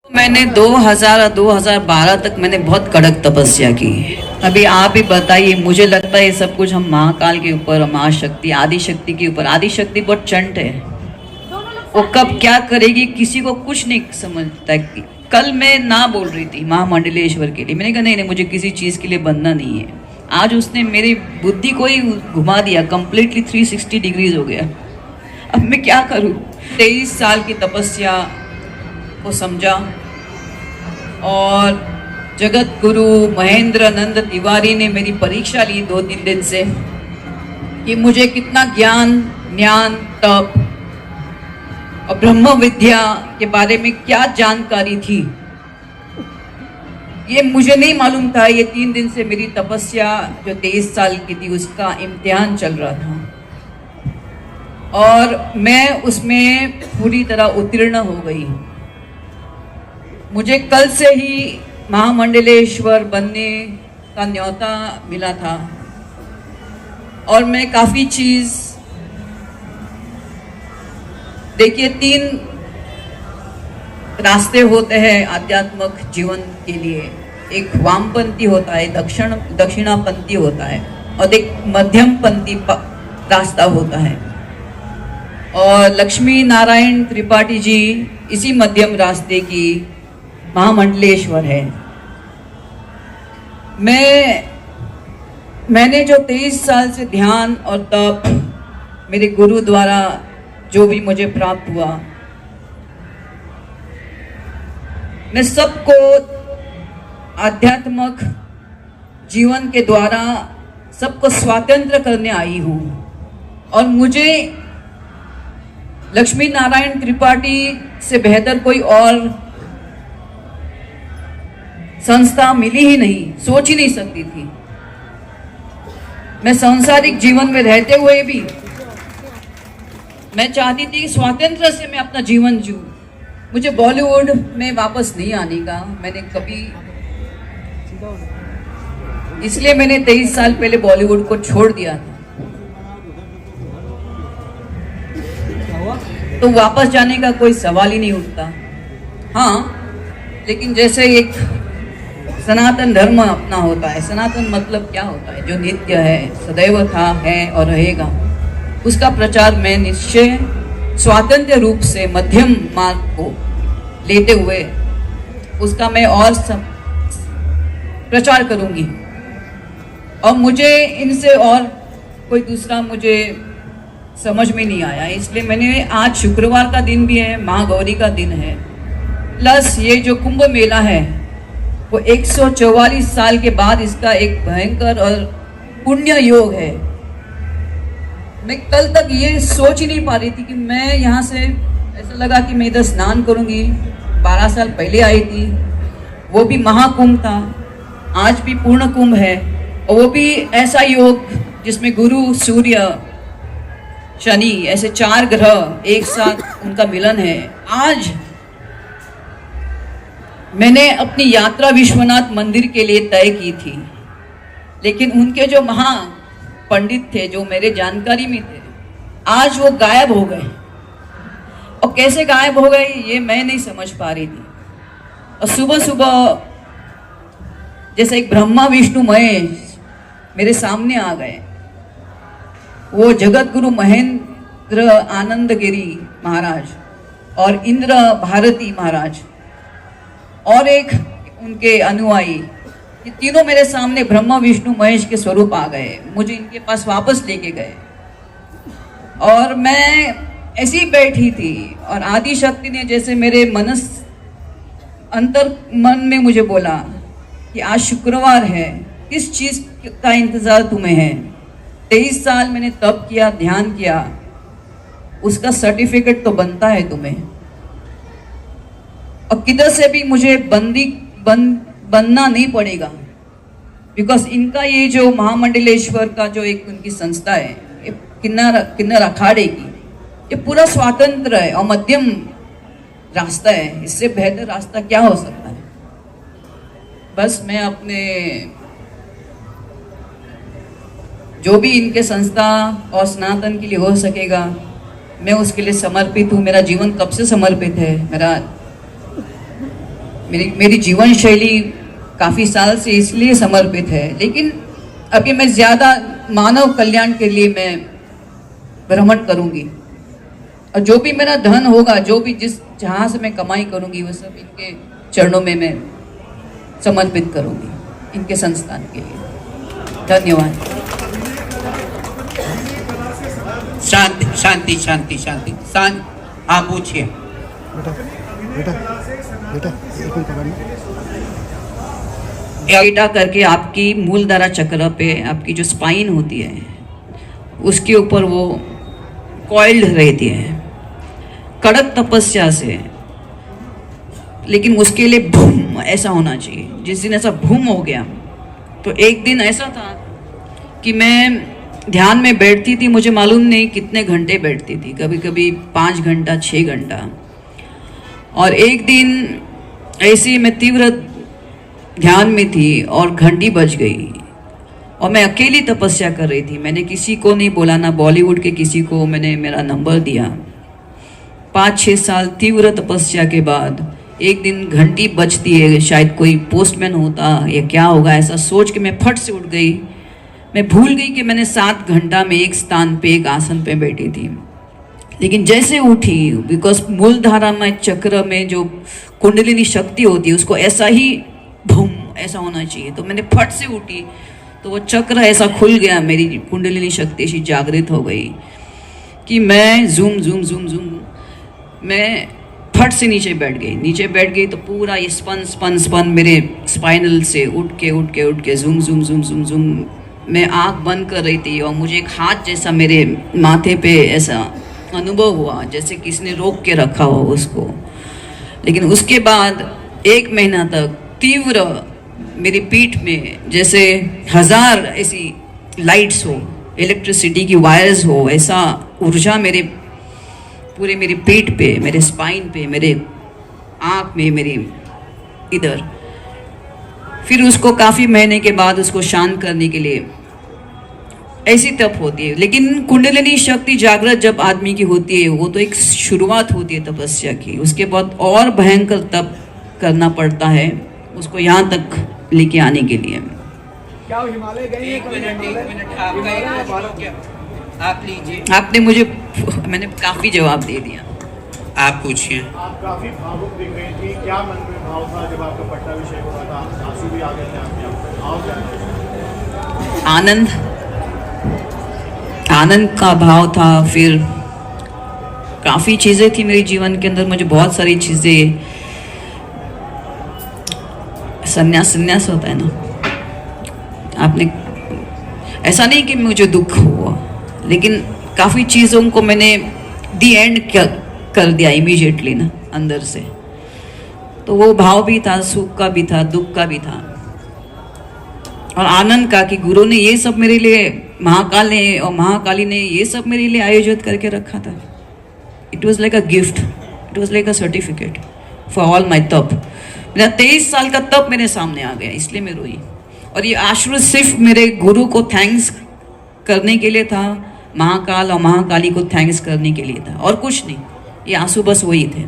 मैंने 2000 और 2012 तक मैंने बहुत कड़क तपस्या की। अभी आप ही बताइए, मुझे लगता है ये सब कुछ हम महाकाल के ऊपर, महाशक्ति, आदि शक्ति के ऊपर। आदि शक्ति बहुत चंट है, वो कब क्या करेगी किसी को कुछ नहीं समझता है। कल मैं ना बोल रही थी महामंडलेश्वर के लिए, मैंने कहा नहीं नहीं मुझे किसी चीज़ के लिए बनना नहीं है। आज उसने मेरी बुद्धि को ही घुमा दिया, कंप्लीटली 360 डिग्रीज हो गया। अब मैं क्या करूं? 23 साल की तपस्या को समझा और जगत गुरु महेंद्र नंद तिवारी ने मेरी परीक्षा ली 2-3 दिन से कि मुझे कितना ज्ञान, तप और ब्रह्म विद्या के बारे में क्या जानकारी थी, ये मुझे नहीं मालूम था। ये 3 दिन से मेरी तपस्या जो 23 साल की थी उसका इम्तिहान चल रहा था और मैं उसमें पूरी तरह उत्तीर्ण हो गई। मुझे कल से ही महामंडलेश्वर बनने का न्योता मिला था और मैं काफ़ी चीज़, देखिए 3 रास्ते होते हैं आध्यात्मिक जीवन के लिए। एक वामपंथी होता है, दक्षिणापंथी होता है और एक मध्यमपंथी रास्ता होता है। और लक्ष्मी नारायण त्रिपाठी जी इसी मध्यम रास्ते की महामंडलेश्वर है। मैंने जो 23 साल से ध्यान और तप मेरे गुरु द्वारा जो भी मुझे प्राप्त हुआ, मैं सबको आध्यात्मिक जीवन के द्वारा सबको स्वतंत्र करने आई हूँ। और मुझे लक्ष्मी नारायण त्रिपाठी से बेहतर कोई और संस्था मिली ही नहीं, सोच ही नहीं सकती थी। मैं सांसारिक जीवन में रहते हुए भी मैं चाहती थी कि स्वतंत्र से मैं अपना जीवन जीऊं। मुझे बॉलीवुड में वापस नहीं आने का मैंने कभी, इसलिए मैंने 23 साल पहले बॉलीवुड को छोड़ दिया था। तो वापस जाने का कोई सवाल ही नहीं उठता। हाँ, लेकिन जैसे एक सनातन धर्म अपना होता है, सनातन मतलब क्या होता है? जो नित्य है, सदैव था, है और रहेगा, उसका प्रचार मैं निश्चय स्वतंत्र रूप से मध्यम मार्ग को लेते हुए उसका मैं और प्रचार करूंगी। और मुझे इनसे और कोई दूसरा मुझे समझ में नहीं आया, इसलिए मैंने, आज शुक्रवार का दिन भी है, महागौरी का दिन है, प्लस ये जो कुंभ मेला है वो 144 साल के बाद इसका एक भयंकर और पुण्य योग है। मैं कल तक ये सोच ही नहीं पा रही थी कि मैं यहाँ से, ऐसा लगा कि मैं इधर स्नान करूँगी। 12 साल पहले आई थी, वो भी महाकुंभ था, आज भी पूर्ण कुंभ है, और वो भी ऐसा योग जिसमें गुरु, सूर्य, शनि, ऐसे 4 ग्रह एक साथ उनका मिलन है। आज मैंने अपनी यात्रा विश्वनाथ मंदिर के लिए तय की थी, लेकिन उनके जो महा पंडित थे, जो मेरे जानकारी में थे, आज वो गायब हो गए। और कैसे गायब हो गए ये मैं नहीं समझ पा रही थी। और सुबह सुबह जैसे एक ब्रह्मा विष्णु महेश मेरे सामने आ गए। वो जगत गुरु महेंद्र आनंद गिरी महाराज और इंद्र भारती महाराज और एक उनके अनुयायी, ये तीनों मेरे सामने ब्रह्मा विष्णु महेश के स्वरूप आ गए। मुझे इनके पास वापस लेके गए और मैं ऐसी ही बैठी थी और आदि शक्ति ने जैसे मेरे अंतर मन में मुझे बोला कि आज शुक्रवार है, किस चीज़ का इंतज़ार तुम्हें है? 23 साल मैंने तप किया, ध्यान किया, उसका सर्टिफिकेट तो बनता है तुम्हें। और किधर से भी मुझे बनना नहीं पड़ेगा, बिकॉज इनका ये जो महामंडलेश्वर का जो एक उनकी संस्था है, ये किन्नर अखाड़े की, ये पूरा स्वतंत्र है और मध्यम रास्ता है। इससे बेहतर रास्ता क्या हो सकता है? बस मैं अपने जो भी इनके संस्था और सनातन के लिए हो सकेगा मैं उसके लिए समर्पित हूँ। मेरा जीवन कब से समर्पित है। मेरा मेरी जीवन शैली काफ़ी साल से इसलिए समर्पित है, लेकिन अभी मैं ज़्यादा मानव कल्याण के लिए मैं भ्रमण करूंगी, और जो भी मेरा धन होगा, जो भी जहाँ से मैं कमाई करूंगी, वो सब इनके चरणों में मैं समर्पित करूंगी, इनके संस्थान के लिए। धन्यवाद। शांति शांति शांति शांति शांति। हाँ पूछिए। बेटा बेटा बेटा एक मिनट पकड़ना। एटा करके आपकी मूलधारा चक्र पे आपकी जो स्पाइन होती है उसके ऊपर वो कॉइल्ड रहती है कड़क तपस्या से, लेकिन उसके लिए भूम ऐसा होना चाहिए। जिस दिन ऐसा भूम हो गया तो एक दिन ऐसा था कि मैं ध्यान में बैठती थी, मुझे मालूम नहीं कितने घंटे बैठती थी, कभी कभी 5 घंटा 6 घंटा। और एक दिन ऐसे मैं तीव्र ध्यान में थी और घंटी बज गई और मैं अकेली तपस्या कर रही थी। मैंने किसी को नहीं बोला, ना बॉलीवुड के किसी को मैंने मेरा नंबर दिया। 5-6 साल तीव्र तपस्या के बाद एक दिन घंटी बजती है, शायद कोई पोस्टमैन होता या क्या होगा, ऐसा सोच के मैं फट से उठ गई। मैं भूल गई कि मैंने 7 घंटा में एक स्थान पे एक आसन पे बैठी थी। लेकिन जैसे उठी, बिकॉज मूलधारा में चक्र में जो कुंडलिनी शक्ति होती है उसको ऐसा ही भूम ऐसा होना चाहिए, तो मैंने फट से उठी तो वो चक्र ऐसा खुल गया, मेरी कुंडलिनी शक्ति ऐसी जागृत हो गई कि मैं जूम जूम जूम जूम मैं फट से नीचे बैठ गई तो पूरा ये स्पन मेरे स्पाइनल से उठ के zoom zoom zoom zoom zoom मैं आँख बंद कर रही थी और मुझे एक हाथ जैसा मेरे माथे पे ऐसा अनुभव हुआ जैसे किसी ने रोक के रखा हो उसको। लेकिन उसके बाद 1 महीना तक तीव्र मेरी पीठ में जैसे 1000 ऐसी लाइट्स हो, इलेक्ट्रिसिटी की वायर्स हो, ऐसा ऊर्जा मेरे पूरे मेरी पीठ पे, मेरे स्पाइन पे, मेरे आँख में, मेरी इधर। फिर उसको काफ़ी महीने के बाद उसको शांत करने के लिए ऐसी तप होती है। लेकिन कुंडलिनी शक्ति जागृत जब आदमी की होती है वो तो एक शुरुआत होती है तपस्या की, उसके बाद और भयंकर तप करना पड़ता है उसको यहाँ तक लेके आने के लिए। क्या हिमालय गए? एक मिनट आप लीजिए। आपने मैंने काफ़ी जवाब दे दिया। आप पूछिए। आप काफी भावुक दिख रही थी, क्या मन में भाव था जब आपका पट्टाभिषेक हुआ था? आंसू भी आ गए थे आपके, भाव क्या था? आनंद का भाव था। फिर काफ़ी चीज़ें थी मेरे जीवन के अंदर, मुझे बहुत सारी चीज़ें, संन्यास होता है ना, आपने ऐसा नहीं कि मुझे दुख हुआ, लेकिन काफ़ी चीज़ों को मैंने दी एंड कर दिया इमीडिएटली ना अंदर से। तो वो भाव भी था, सुख का भी था, दुख का भी था और आनंद का कि गुरु ने ये सब मेरे लिए, महाकाल ने और महाकाली ने ये सब मेरे लिए आयोजित करके रखा था। It was like a gift, it was like a certificate for all my तप। मेरा 23 साल का तप मेरे सामने आ गया, इसलिए मैं रोई। और ये आश्रय सिर्फ मेरे गुरु को थैंक्स करने के लिए था, महाकाल और महाकाली को थैंक्स करने के लिए था, और कुछ नहीं। ये आंसू बस वही थे।